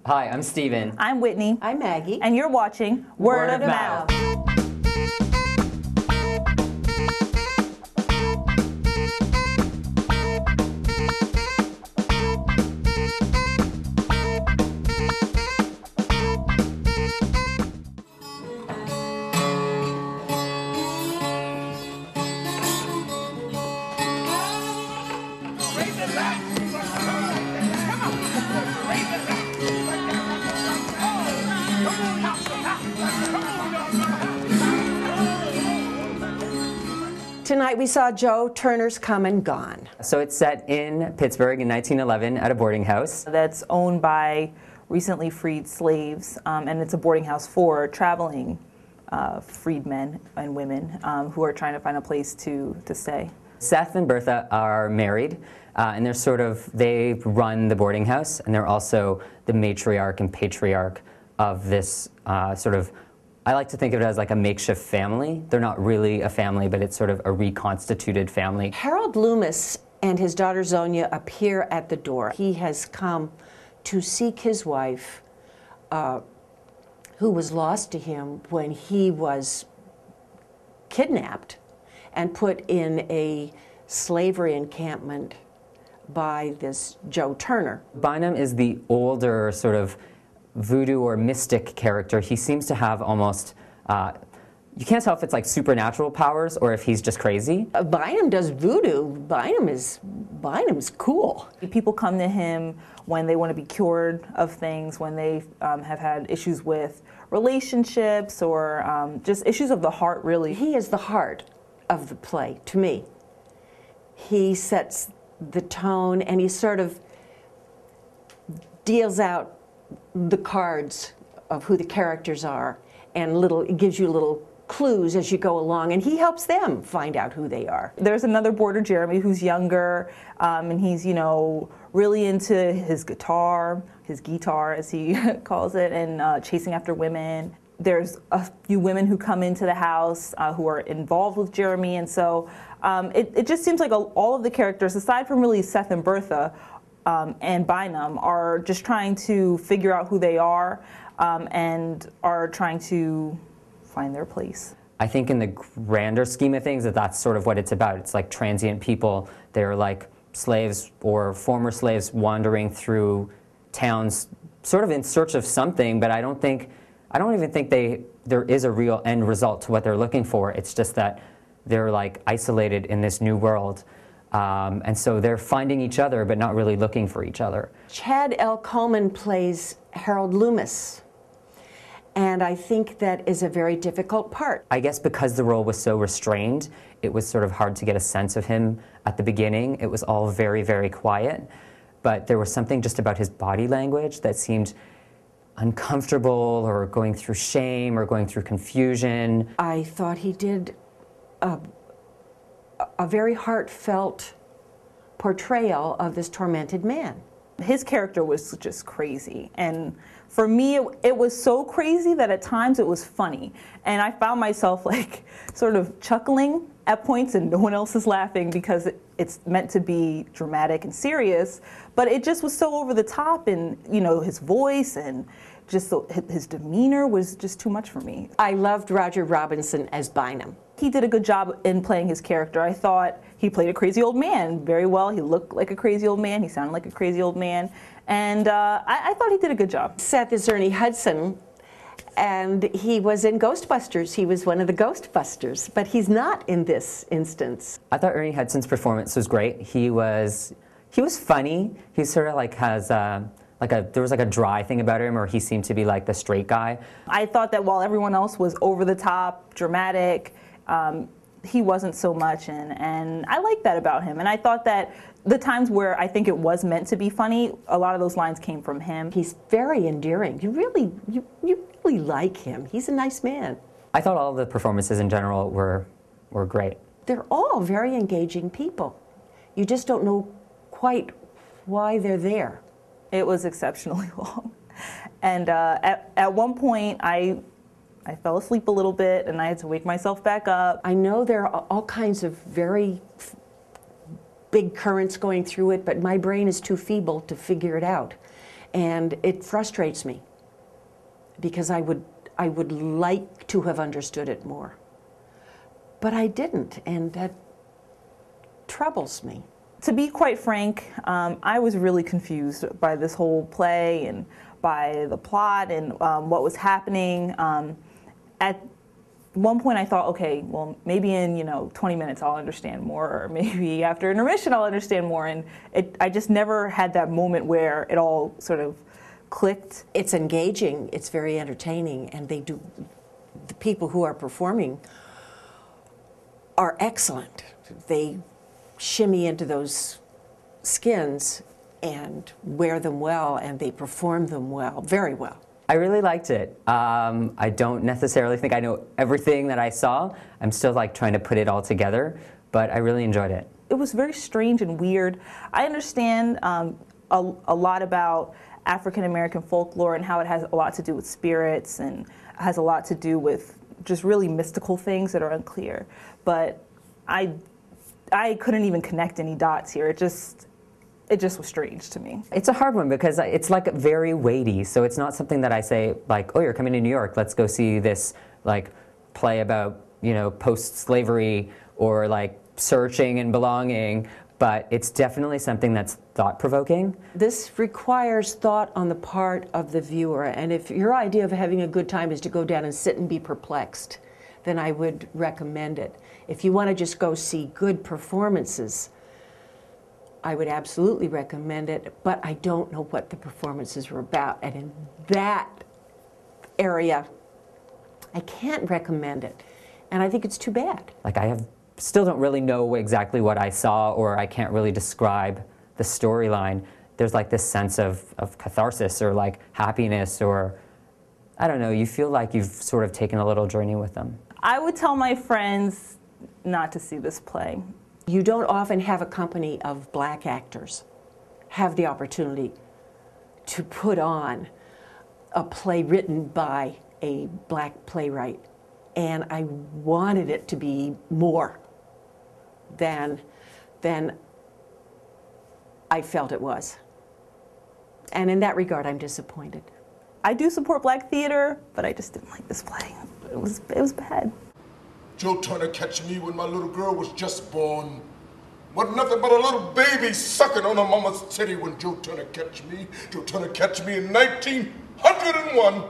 Hi, I'm Steven. I'm Whitney. I'm Maggie. And you're watching Word of Mouth. Tonight we saw Joe Turner's Come and Gone. So it's set in Pittsburgh in 1911 at a boarding house. That's owned by recently freed slaves, and it's a boarding house for traveling freed men and women who are trying to find a place to stay. Seth and Bertha are married, and they run the boarding house, and they're also the matriarch and patriarch of this I like to think of it as like a makeshift family. They're not really a family, but it's sort of a reconstituted family. Harold Loomis and his daughter Zonia appear at the door. He has come to seek his wife, who was lost to him when he was kidnapped and put in a slavery encampment by this Joe Turner. Bynum is the older sort of voodoo or mystic character. He seems to have almost, you can't tell if it's like supernatural powers or if he's just crazy. Bynum does voodoo. Bynum's cool. People come to him when they want to be cured of things, when they have had issues with relationships or just issues of the heart, really. He is the heart of the play, to me. He sets the tone and he sort of deals out the cards of who the characters are, and it gives you little clues as you go along, and he helps them find out who they are. There's another boarder, Jeremy, who's younger, and he's, really into his guitar as he calls it, and chasing after women. There's a few women who come into the house who are involved with Jeremy, and so it just seems like all of the characters, aside from really Seth and Bertha, and Bynum, are just trying to figure out who they are and are trying to find their place. I think in the grander scheme of things that's sort of what it's about. It's like transient people. They're like slaves or former slaves wandering through towns sort of in search of something, but I don't even think there is a real end result to what they're looking for. It's just that they're like isolated in this new world. And so they're finding each other, but not really looking for each other. Chad L. Coleman plays Harold Loomis, and I think that is a very difficult part. I guess because the role was so restrained, it was sort of hard to get a sense of him at the beginning. It was all very, very quiet, but there was something just about his body language that seemed uncomfortable or going through shame or going through confusion. I thought he did a very heartfelt portrayal of this tormented man. His character was just crazy, and for me it was so crazy that at times it was funny, and I found myself like sort of chuckling at points and no one else is laughing because it's meant to be dramatic and serious, but it just was so over the top, and his voice and just his demeanor was just too much for me. I loved Roger Robinson as Bynum. He did a good job in playing his character. I thought he played a crazy old man very well. He looked like a crazy old man. He sounded like a crazy old man. And I thought he did a good job. Seth is Ernie Hudson, and he was in Ghostbusters. He was one of the Ghostbusters, but he's not in this instance. I thought Ernie Hudson's performance was great. He was funny. He sort of like has there was like a dry thing about him, or he seemed to be like the straight guy. I thought that while everyone else was over the top, dramatic, he wasn't so much, and I like that about him. And I thought that the times where I think it was meant to be funny, a lot of those lines came from him. He's very endearing. You really like him. He's a nice man. I thought all of the performances in general were great. They're all very engaging people. You just don't know quite why they're there. It was exceptionally long. And at one point, I fell asleep a little bit, and I had to wake myself back up. I know there are all kinds of very big currents going through it, but my brain is too feeble to figure it out. And it frustrates me because I would like to have understood it more. But I didn't, and that troubles me. To be quite frank, I was really confused by this whole play and by the plot and what was happening. At one point I thought, okay, well, maybe in 20 minutes I'll understand more, or maybe after intermission I'll understand more. And I just never had that moment where it all sort of clicked. It's engaging, it's very entertaining, and the people who are performing are excellent. They shimmy into those skins and wear them well, and they perform them well, very well. I really liked it. I don't necessarily think I know everything that I saw. I'm still trying to put it all together, but I really enjoyed it. It was very strange and weird. I understand a lot about African American folklore and how it has a lot to do with spirits and has a lot to do with just really mystical things that are unclear. But I couldn't even connect any dots here. It just was strange to me. It's a hard one because it's very weighty, so it's not something that I say oh, you're coming to New York, let's go see this play about post-slavery or searching and belonging, but it's definitely something that's thought-provoking. This requires thought on the part of the viewer, and if your idea of having a good time is to go down and sit and be perplexed, then I would recommend it. If you want to just go see good performances, I would absolutely recommend it, but I don't know what the performances were about. And in that area, I can't recommend it. And I think it's too bad. Still don't really know exactly what I saw, or I can't really describe the storyline. There's this sense of catharsis or happiness, or I don't know, you feel like you've sort of taken a little journey with them. I would tell my friends not to see this play. You don't often have a company of black actors have the opportunity to put on a play written by a black playwright. And I wanted it to be more than I felt it was. And in that regard, I'm disappointed. I do support black theater, but I just didn't like this play. It was bad. Joe Turner catch me when my little girl was just born. Wasn't nothing but a little baby sucking on her mama's titty when Joe Turner catch me. Joe Turner catch me in 1901.